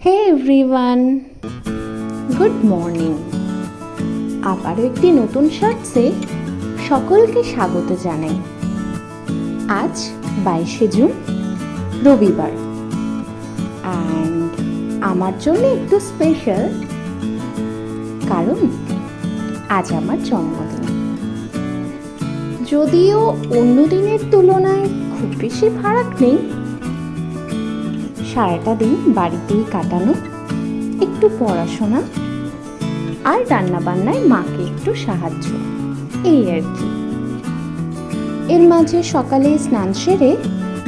হে everyone, good morning. আবারও একটি নতুন শর্টসে সকলকে স্বাগত জানাই। আজ 22শে জুন, রবিবার, অ্যান্ড আমার জন্য একটু স্পেশাল, কারণ আজ আমার জন্মদিন। যদিও অন্য দিনের তুলনায় খুব বেশি ফারাক নেই, সারাটা দিন বাড়িতেই কাটানো, একটু পড়াশোনা আর রান্নাবান্নায় মাকে একটু সাহায্য, এই আর কি। এর মাঝে সকালে স্নান সেরে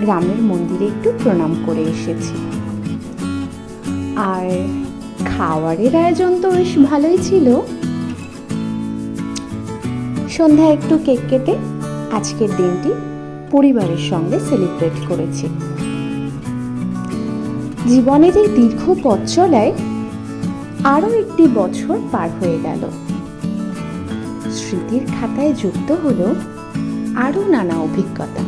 গ্রামের মন্দিরে একটু প্রণাম করে এসেছি। আর খাওয়ারের আয়োজন তো বেশ ভালোই ছিল। সন্ধ্যায় একটু কেক কেটে আজকের দিনটি পরিবারের সঙ্গে সেলিব্রেট করেছি। জীবনের এই দীর্ঘ পথ চলায় আরও একটি বছর পার হয়ে গেল। স্মৃতির খাতায় যুক্ত হলো আরও নানা অভিজ্ঞতা।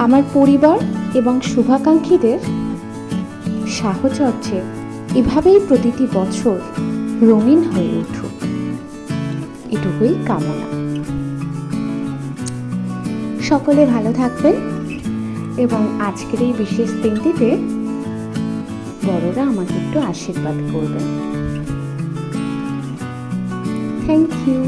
আমার পরিবার এবং শুভাকাঙ্ক্ষীদের সাহচর্যে এভাবেই প্রতিটি বছর রঙিন হয়ে উঠুক, এটুকুই কামনা। সকলে ভালো থাকবেন এবং আজকের এই বিশেষ দিনটিতে বড়রা আমাকে একটু আশীর্বাদ করবেন। Thank you.